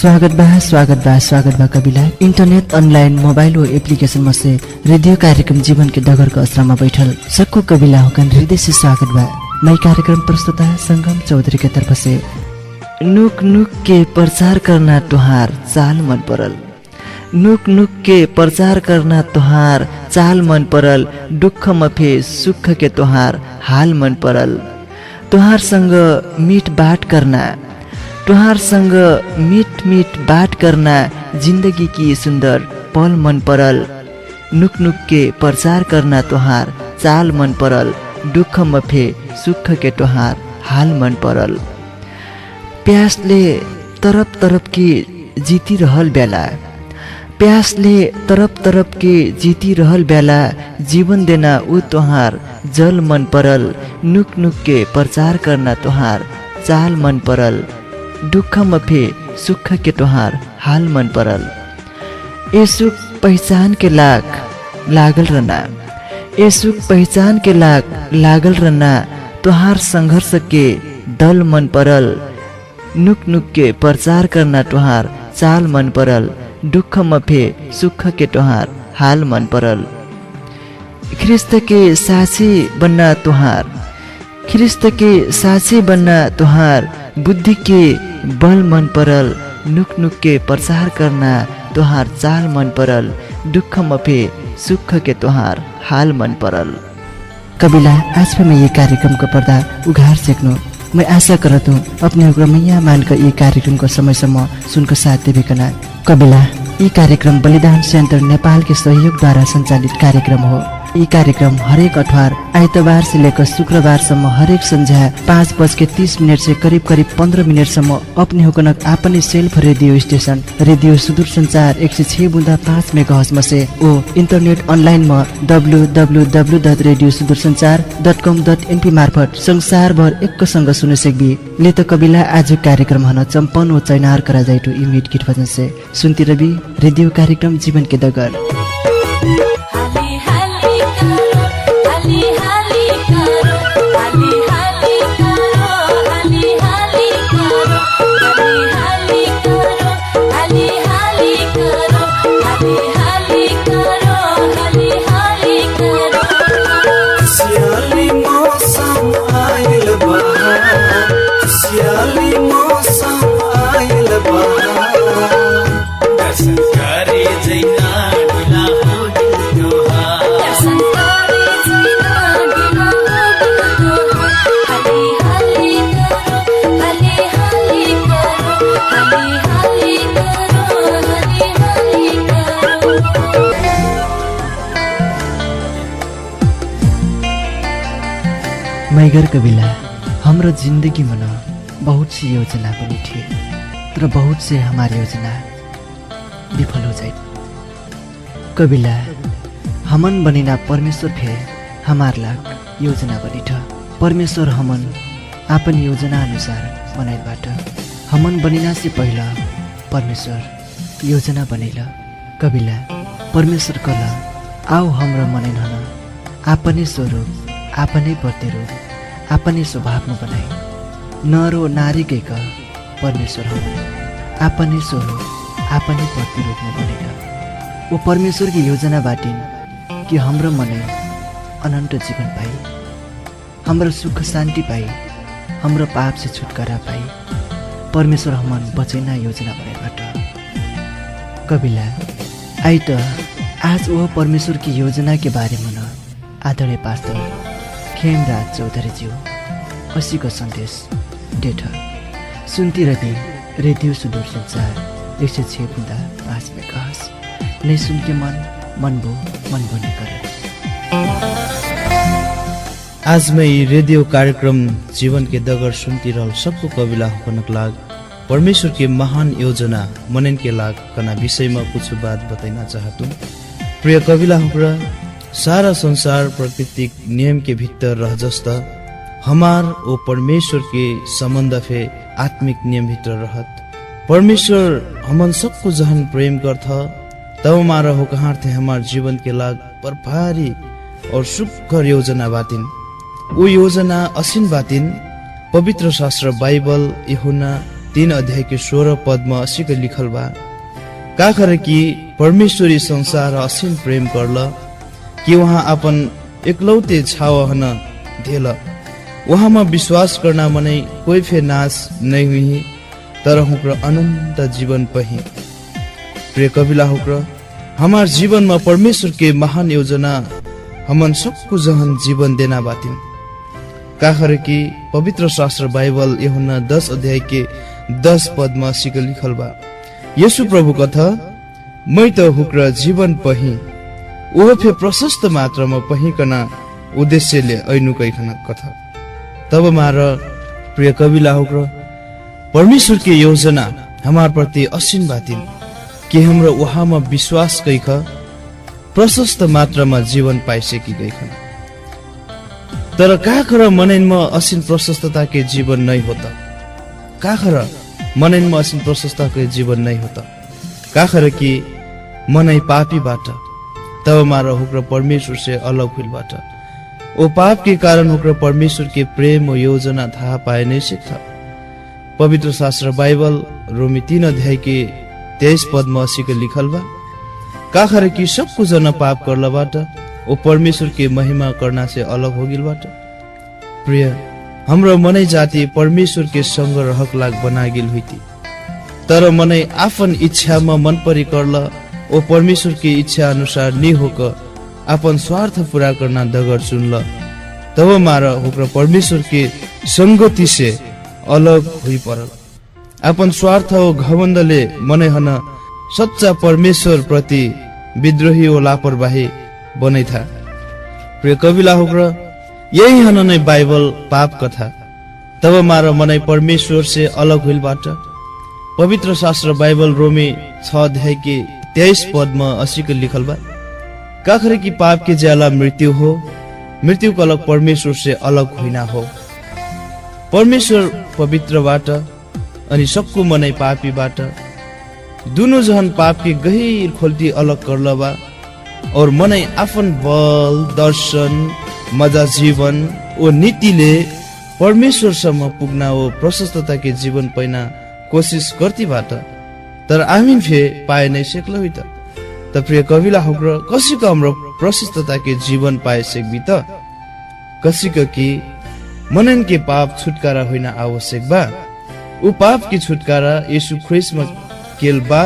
स्वागत बा कविला। Internet online mobile व एप्लीकेशन में से रेडियो कार्यक्रम जीवन के डगर का अस्त्र में बैठल सबको कविला होकर हृदय से स्वागत बा। नई कार्यक्रम प्रस्तुता संगम चौधरी के तरफ से। नुक नुक के प्रचार करना तुहार चाल मन परल, नुक नुक के प्रचार करना तुहार चाल मन परल, दुख मफे सुख के तुहार हाल मन परल। तुहार संग मीट बाट करना, तुहार संग मीठ मीठ बात करना जिंदगी की सुंदर पल मन परल। नुक नुक के प्रचार करना तुहार चाल मन परल, दुख मफे सुख के तुहार हाल मन परल। प्यासले तरफ तरफ की जीती रहल बेला, प्यासले तरफ तरफ के जीती रहल बेला, जीवन देना उ तुहार जल मन परल। नुक नुक के प्रचार करना तुहार चाल मन परल, दुख मफे सुख के तुहार हाल मन परल। ए सुख पहचान के लागल रहना, ए सुख पहचान के लागल रहना, तुहार संघर्ष के दल मन परल। नुक नुक के प्रचार करना तुहार चाल मन परल, दुख मफे सुख के तुहार हाल मन परल। ख्रिस्त के साक्षी बनना तुहार, ख्रिस्त के साक्षी बनना तुहार बुद्धि के बल मन परल। नुक नुक के प्रचार करना तुहार चाल मन परल, दुख मफे सुख के तुहार हाल मन परल। कविला, आज भी मैं ये कार्यक्रम का पर्दा उघार सेक्नु। मैं आशा करत हूँ अपने मैया मानकर ये कार्यक्रम को समयसम्म सुनको साथ देवेकना। कविला, ये कार्यक्रम बलिदान सेन्टर नेपाल के सहयोग द्वारा संचालित कार्यक्रम हो। ये कार्यक्रम हरेक अठवार आइतबार से लेकर शुक्रबारसम्म हरेक संध्या 5:30 से करीब 15 मिनटसम्म अपने होकर अपने सेल्फ रेडियो स्टेशन रेडियो सुदूर संचार 106.5 मेगाहर्ट्ज में से ओ इंटरनेट ऑनलाइन में www.radiosudursanchar.com.np मार्फत संसार भर एक संग सुन सकबी। ले तो कविला आज कार्यक्रम हन चंपन व चैनार करा जाइटू इमीट गीत भजन से सुनती रवि रेडियो कार्यक्रम जीवन के डगर। मैगर कविला, हाम्रो जिंदगी में बहुत सी योजना बनी थी, तर बहुत से हमारी योजना विफल हो जाए। कविला, हमन बनिना परमेश्वर फे हमार लाग योजना बनी था। परमेश्वर हमन अपन योजना अनुसार बनाइबाट हमन बनिना से पहला परमेश्वर योजना बनेला। कविला, परमेश्वर कला आओ हाम्रो मनैन हन आपने स्वरूप आपने प्रतिरूप आपने स्वभाव में बनाए। नर व नारी के का परमेश्वर हम आपने स्वरूप आपने प्रतिरूप में बनेगा। वो परमेश्वर की योजना बाटिन कि हाम्रो मनै अनंत जीवन पाई, हाम्रो सुख शांति पाई, हाम्रो पाप से छुटकारा पाई। परमेश्वर हमन बचैना योजना बनाइबाट। कविला, आई तो आज वो परमेश्वर की योजना के बारे में आदरणीय पास्टर खेमराज चौधरी ज्यू असी को संदेश डेठ सुनती रवि रेडियो सुदूर संचार 106.5 मेगाहर्ट्ज। नहीं सुन के मन बने कर। आज मैं रेडियो कार्यक्रम जीवन के दगर सुनती रहल सबको कविला होनक लाग परमेश्वर के महान योजना मनन के लाग कना विषय में कुछ बात बताना चाहतूं। प्रिय कविला होकरा, सारा संसार प्राकृतिक नियम के भीतर रह जस्ता हमार ओ परमेश्वर के संबंध फे आत्मिक नियम भीतर रहत। परमेश्वर हमन सबको जहन प्रेम करता तब हमारा हो कहाँ थे हमार जीवन के लाग पर भारी और सुखकर योजना बातिन। वो योजना असीन बातिन पवित्र शास्त्र बाइबल यूहन्ना 3 अध्याय के 16 पद में असी के लिखल बा, का करे कि परमेश्वरी संसार असीम प्रेम करल कि वहाँ अपन एकलौते छावहन धेल, वहाँ में विश्वास करना मनै कोई फे नाश नहीं हुई तर हुक्र अनंत जीवन पही। प्रिय कविला हुक्र हमार जीवन में परमेश्वर के महान योजना हमन सबको जहन जीवन देना बातिन। का करे कि पवित्र शास्त्र बाइबल यूहन्ना 10 अध्याय के 10 पद में असी के लिखल बा, यीशु प्रभु कथा मै त हुक्र जीवन पही वह फे प्रशस्त मात्रा में पहिकना उद्देश्यले ऐनुकैखन कथा। तब मार प्रिय कविला हुक्र परमेश्वर के योजना हमार प्रति असीम बातिन कि हाम्रो वहाँ विश्वास कैख प्रशस्त मात्रा में जीवन पाइसकी गईखन। तर काखर मनैन में असीम प्रशस्तता के जीवन नहीं होता, काखर मनैन में असीम प्रशस्तता के जीवन नहीं होता, काखर कि मनै पापी बाट तब मार हुक्र परमेश्वर से अलग हुई बाट ओ पाप के कारण हुक्र परमेश्वर के प्रेम और योजना थाहा पाए नहीं सकता। पवित्र शास्त्र बाइबल रोमी 3 अध्याय के 23 पद में असी के लिखल बा, का करे कि सबको जना पाप करला बाट ओ परमेश्वर के महिमा करना से अलग हो गिल बाट। प्रिय हाम्रो मनै जाति परमेश्वर के संग रहक लाग बना गिल हुई थी, तर मनै आफन इच्छा में मन परी करला ओ परमेश्वर की इच्छा अनुसार नहीं होकर अपन स्वार्थ पूरा करना दगर चुनल, तब मार होकर परमेश्वर के संगति से अलग हुई परल। अपन स्वार्थ और घमंडले मनै हन सच्चा परमेश्वर प्रति विद्रोही और लापरवाही बनै था। प्रिय कविला होकर यही हन नै बाइबल पाप कथा, तब मार मनै परमेश्वर से अलग हुई बाट। पवित्र शास्त्र बाइबल रोमी 6 अध्याय के 23 पद में असी के लिखल बा, का करे कि पाप के ज्याला मृत्यु हो, मृत्यु का अलग परमेश्वर से अलग होइना हो। परमेश्वर पवित्र बाट अनि सबको मनै पापी बाट दुनो जहन पाप के गहिर खोल्टी अलग करल बा और मनै आफन बल दर्शन मजा जीवन ओ नीतिले परमेश्वर सम्म पुग्ना ओ प्रशस्तता के जीवन पैना कोशिश करती बाट, तर आमीन फे पाए नहीं सकल हुई त प्रिय कविला हुक्र कसिक हाम्रो प्रशस्तता के जीवन पाए सकबी त कसिक कि मनन के पाप छुटकारा होइन आवश्यक बा, उ पाप की छुटकारा यीशु ख्रिस्ट में केल बा,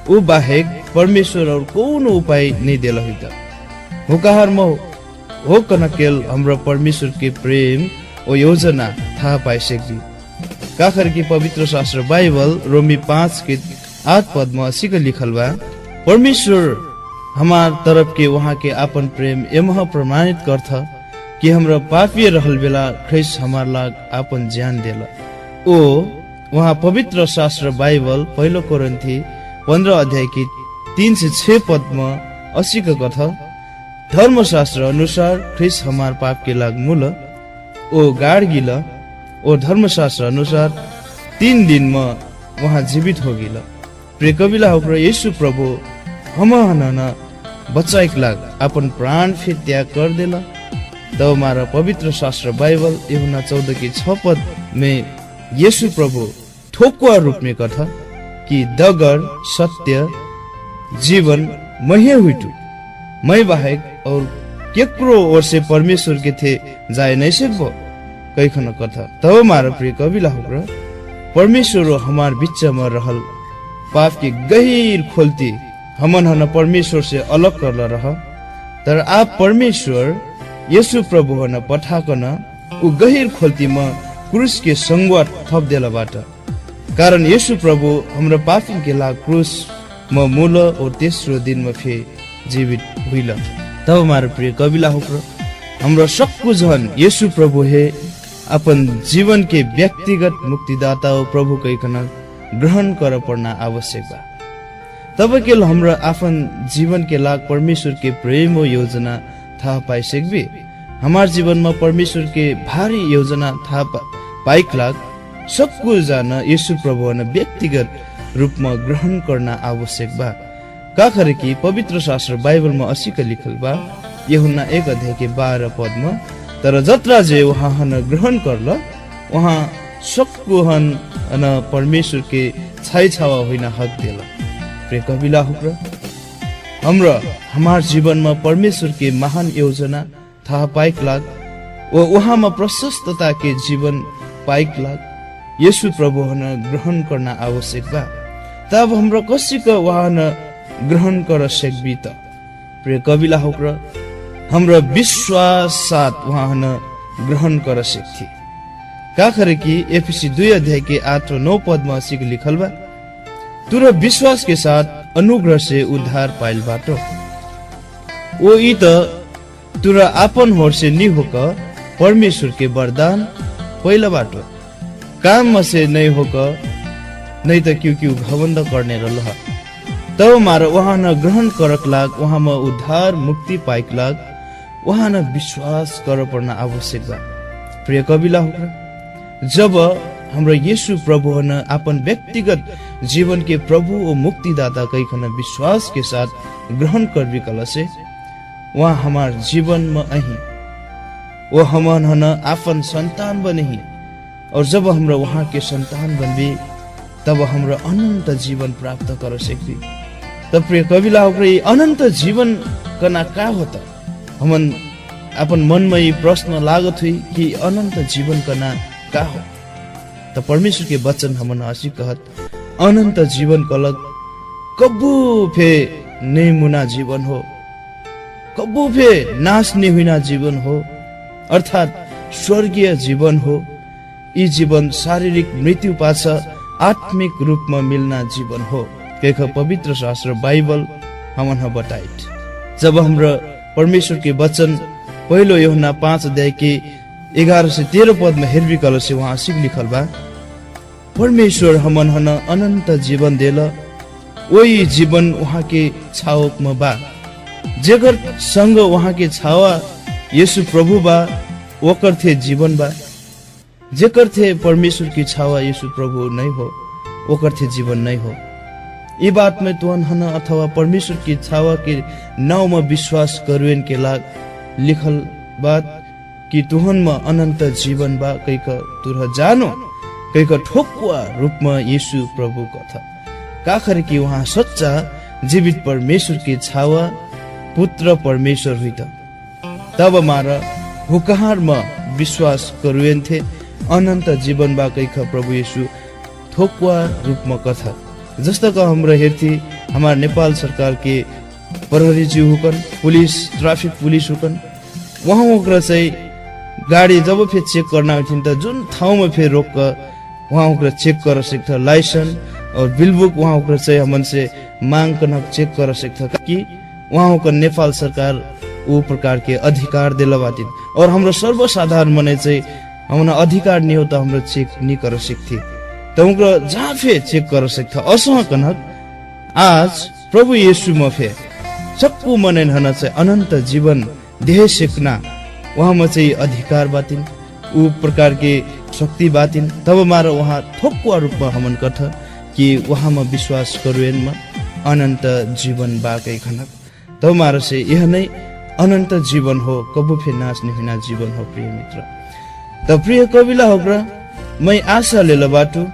उ बाहेक परमेश्वर और कोनो उपाय नहीं देला हुई त हुकार म हो कन केल हाम्रो परमेश्वर के प्रेम ओ योजना थाहा पाए सकबी। काखर की पवित्र शास्त्र बाइबल रोमी 5 के 8 पद में असी के लिखल बा, परमेश्वर हमार तरफ के वहाँ के आपन प्रेम एमह प्रमाणित करथ कि हमरा पापी रहल बेला ख्रिस्ट हमार लाग आपन जान देला। ओ वहाँ पवित्र शास्त्र बाइबल 1 कोरिन्थी 15 अध्याय की 3 से 6 पद में असी के कथा, धर्मशास्त्र अनुसार ख्रिस्ट हमार पाप के लाग मूल ओ गाड़ गिला और धर्मशास्त्र अनुसार 3 दिन में वहाँ जीवित हो गिला। प्रिय कविला होकर यीशु प्रभु हम बच्चा लाग अपन प्राण फिर त्याग कर देला। तब हमारा पवित्र शास्त्र बाइबल यूहन्ना 14 की 6 पद में यीशु प्रभु ठोकुआ रूप में कथा कि दगर सत्य जीवन महे हुईटू मैं बाहेक और केकरो ओर से परमेश्वर के थे जाए नहीं सकबो कैखन कथा। तब हमारा प्रिय कविला होकर परमेश्वर हमार बीच में रहल पाप की गहीर खोलती हमन हन परमेश्वर से अलग कर रहा, तर आप परमेश्वर यीशु प्रभु हन पठाकन उ गहीर खोलती में क्रूस के संगवा थप देला बाट, कारण यीशु प्रभु हाम्रो पापी के लाग क्रूस में मूल और तेस्रो दिन में फे जीवित हुइला। तब हमारे प्रिय कविला होकर हाम्रो सबको जहन यीशु प्रभु है अपन जीवन के व्यक्तिगत मुक्तिदाता और प्रभु कैखन ग्रहण कर पड़ना आवश्यक बा। तब के हमरा आफन जीवन के लाग परमेश्वर के प्रेम और योजना थाहा पाई सकबी। हमार जीवन में परमेश्वर के भारी योजना थाहा पाइक लाग सबको जान यीशु प्रभु ने व्यक्तिगत रूप में ग्रहण करना आवश्यक बा। का करे कि पवित्र शास्त्र बाइबल में असी का लिखल बा यूहन्ना 1 अध्याय के 12 पद में, तर जत्रा जे वहाँ ग्रहण करल वहाँ सबको हन न परमेश्वर के छाई छावा होइन हक देला। प्रिय कविला हुक्र हाम्रो हमार जीवनमा परमेश्वर के महान योजना थाहा पाइक लाग व उहाँमा प्रशस्तता के जीवन पाइक लाग यीशु प्रभु हन ग्रहण गर्न आवश्यक बा। तब हाम्रो कसैको उहाँ ग्रहण कर सकबी त। प्रिय कविला हुक्र हाम्रो विश्वास साथ उहाँ ग्रहण कर सकथी। का करे कि एफएसी 2 अध्याय के 8 और 9 पद में ऐसी लिखल बा, तुरा विश्वास के साथ अनुग्रह से उद्धार पाइल बाटो वो ई त तुरा आपन होर से नहीं होकर परमेश्वर के वरदान पहिला बाटो काम में से नहीं होकर नहीं तो क्यों घमंड करने रह तब मारा वहाँ न ग्रहण करक लाग वहाँ में उद्धार मुक्ति पाइक लाग वहाँ न विश्वास कर पड़ना आवश्यक बा। प्रिय कविला होगा जब हाम्रो यीशु प्रभु हन अपन व्यक्तिगत जीवन के प्रभु और मुक्तिदाता कहीखन विश्वास के साथ ग्रहण कर विकल से वहाँ हमार जीवन में अही वो हमन हन अपन संतान बने और जब हाम्रो वहाँ के संतान बनबी तब हाम्रो अनंत जीवन प्राप्त कर सकती। तब प्रिय कविला होगा ये अनंत जीवन कना का होता हमन अपन मन में ये प्रश्न लागत हुई कि अनंत जीवन कना का हो। तो परमेश्वर के वचन हमन हसी कहत अनंत जीवन कलक कबू फे नहीं मुना जीवन हो कबू फे नाश नहीं हुना जीवन हो अर्थात स्वर्गीय जीवन हो। ये जीवन शारीरिक मृत्यु पाछ आत्मिक रूप में मिलना जीवन हो। केख पवित्र शास्त्र बाइबल हमन बताइट जब हाम्रो परमेश्वर के वचन पहिलो यूहन्ना 5 अध्याय के 11 से 13 पद में हेरबी कल से वहाँ सिक लिखल बा, परमेश्वर हमन हन अनंत जीवन देला वही जीवन वहाँ के छावक में बा जेकर संग वहाँ के छावा यीशु प्रभु बा वकर थे जीवन बा जेकर थे परमेश्वर की छावा यीशु प्रभु नहीं हो वकर थे जीवन नहीं हो। ये बात में तुहन हन अथवा परमेश्वर की छावा के नाव में विश्वास करुएन के लाग लिखल बात कि तुहन में अनंत जीवन बा कई का तुरह जानो कई का ठोकुआ रूप में यीशु प्रभु कथा का करे कि वहाँ सच्चा जीवित परमेश्वर की छावा पुत्र परमेश्वर हुई तब हमारा हुकार में विश्वास करुएन थे अनंत जीवन बा कई का प्रभु यीशु ठोकुआ रूप में कथा जस्ता का हमरा हेर्थी हमार नेपाल सरकार के प्रहरी जी हुकन पुलिस ट्राफिक पुलिस हुकन वहाँ ओकरा चाहिँ गाड़ी जब फिर चेक करना होती तो जुन ठाउँ में फिर रोक कर वहाँ ओकरा चेक कर सकता लाइसेंस और बिल बुक वहाँ ओकरा चाहिँ हमन से मांग कर चेक कर सकता कि वहाँ ओकर नेपाल सरकार वो प्रकार के अधिकार दिला बाती और हाम्रो सर्वसाधारण मने चाहिँ हमरा अधिकार नहीं होता हमरा चेक नहीं कर सकती तो उनको जहाँ फे चेक कर सकता असह कनक आज प्रभु यीशु में फे सबको मनन हन चाहिँ अनंत जीवन देह सिक्ना वहाँ में चाहिँ अधिकार बातिन ऊ प्रकार के शक्ति बातिन तब मार वहाँ थोकुआ रूप में हमन कथ कि वहाँ में विश्वास करुएन में अनंत जीवन बाकै खनक तब मार से यह नहीं अनंत जीवन हो कबू फिर नाश नहीं होना जीवन हो। प्रिय मित्र तो प्रिय कविला होग्रा मैं आशा ले बाटू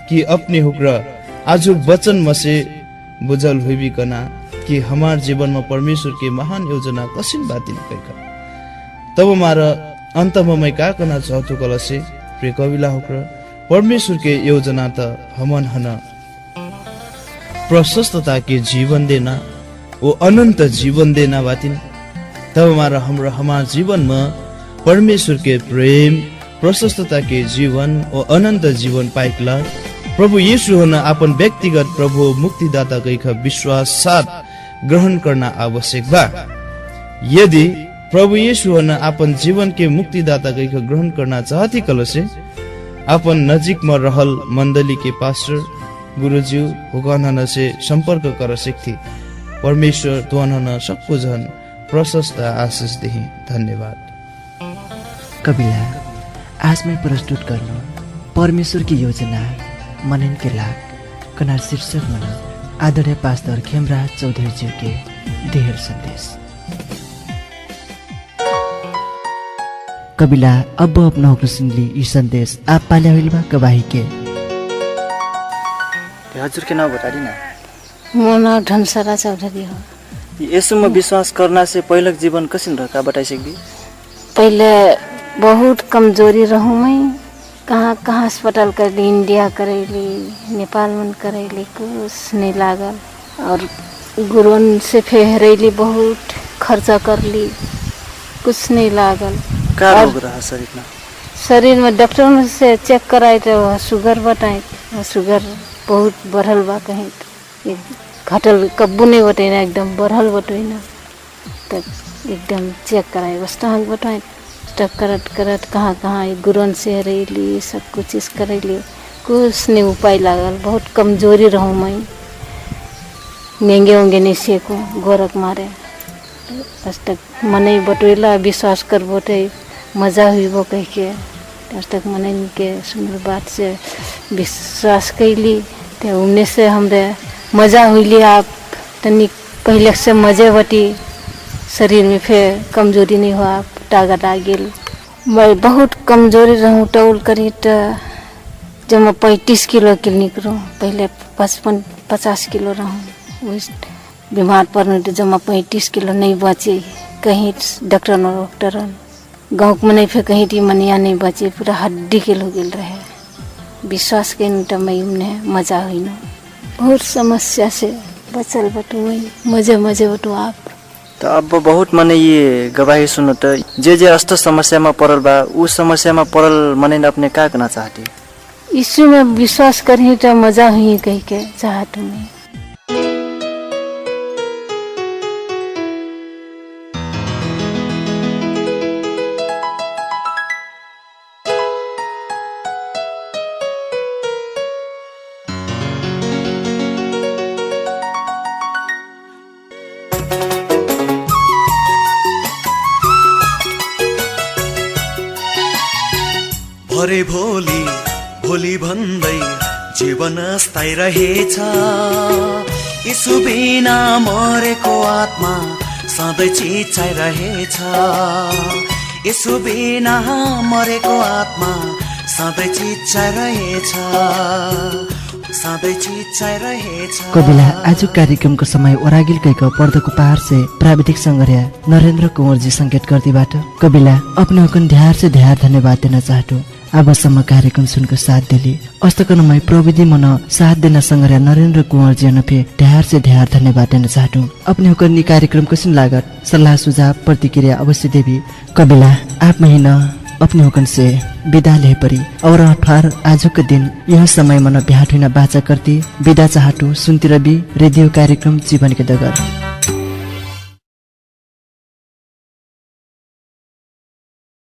कि अपने होग्रा आज वचन में से बुझल हुई कना कि हमारे जीवन में परमेश्वर की महान योजना कसिन बातिन कैका तब हमारा अंत में मैं क्या करना चाहता कल से प्रिय कविला होकर परमेश्वर के योजना तो हमन हन प्रशस्तता के जीवन देना वो अनंत जीवन देना बातिन तब हमारा जीवन में परमेश्वर के प्रेम प्रशस्तता के जीवन और अनंत जीवन पाइकला प्रभु यीशु हन अपन व्यक्तिगत प्रभु मुक्तिदाता कैका विश्वास साथ ग्रहण करना आवश्यक बा। यदि प्रभु यीशु हन अपन जीवन के मुक्तिदाता कैका ग्रहण करना चाहती कल से अपन नजीक में रहल मंडली के पास्टर गुरुजी हुकन से संपर्क कर सकती। परमेश्वर तुहन सबको जन प्रशस्त आशीष देही। धन्यवाद। कविला आज मैं प्रस्तुत करना परमेश्वर की योजना मनन के लाग कना शीर्षक मन आदरणीय पास्टर खेमराज चौधरी जी के देहर संदेश। कबिला अब अपना हुक्म सुनली ई संदेश आप पाले होइलबा कबाही के हजुर के नाम बता दी ना। मोर नाम धनसरा चौधरी हो। यसो में विश्वास करना से पहले जीवन कसिन रहा बताई सकती। पहले बहुत कमजोरी रहूँ मैं, कहाँ कहाँ अस्पताल कर ली, इंडिया करेली, नेपाल में करेली, कुछ नहीं लागल। और गुरुन से फेहरेली, बहुत खर्चा कर ली, कुछ नहीं लागल। का रोग रहा शरीर में? शरीर में डॉक्टर में से चेक कराए तो शुगर बताए, शुगर बहुत बढ़ल बा, कहीं घटल कब्बू नहीं बटेना, एकदम बढ़ल बटेना। तब एकदम चेक कराए बस टाँग बताए, तब करत करत कहाँ कहाँ गुरन से रही, सब कुछ चीज़ करेली, कुछ नहीं उपाय लागल। बहुत कमजोरी रहूँ मैं, नेंगे उंगे नहीं सेको गोरख मारे। आज तक मने बटोला विश्वास कर बोटे मजा हुई वो कह के, आज तक मने के सुंदर बात से विश्वास कैली, तो उनने से हमरे मजा हुई। आप तनी पहले से मजे बटी, शरीर में फिर कमजोरी नहीं हुआ, आप ताकत आ गेल। मैं बहुत कमजोरी रहूँ, टोल करी तो जब मैं 35 किलो के निकलूँ, पहले 55-50 किलो रहूँ। उस बीमार पड़ने तो जब मैं 35 किलो नहीं बची, कहीं डॉक्टर गाँव में नहीं, फिर कहीं थी मनिया नहीं बची, पूरा हड्डी के हो गल रहे। विश्वास के तो मैं उन्हें मजा हुई न, बहुत समस्या से बचल बटू, मजे मजे बटू आप। तो अब बहुत मने ये गवाही सुनो तो जे अस्त समस्या में पड़ल बा, उस समस्या में पड़ल मने अपने क्या करना चाहती? यीशु में विश्वास करी तो मजा हुई कह के चाहत मैं। भरे भोलि भोलि भन्दै जीवन स्थायी रहेछ। यीशु बिना मरेको आत्मा सधैँ चिच्याइरहेछ। यीशु बिना मरेको आत्मा सधैँ चिच्याइरहेछ, सधैँ चिच्याइरहेछ। कबिला आज कार्यक्रमको समय ओरागिल गएको पर्दोको पहाड से प्राविधिक संग्रह नरेंद्र कुंवर जी संकेत गर्दीबाट कबिला अपने हुकन ध्यार से ध्यार धन्यवाद देना चाहटू। अबसम्म कार्यक्रम सुनको साथ दिली अस्तकनमय प्रविधि मन साथ देना संग्रह नरेंद्र कुंवर जी नफे ध्यार से ध्यार धन्यवाद देना चाहटू। अपने हुकन नि कार्यक्रम कसिन लागत सल्लाह सुझाव प्रतिक्रिया अवश्य देवी। कबिला आप महीना अपने हुकन से विदा ले परी और अठार आज के दिन यह समय मन ब्याह हुन बाचा करती विदा चाहटू। सुनती रवि रेडियो कार्यक्रम जीवन के डगर।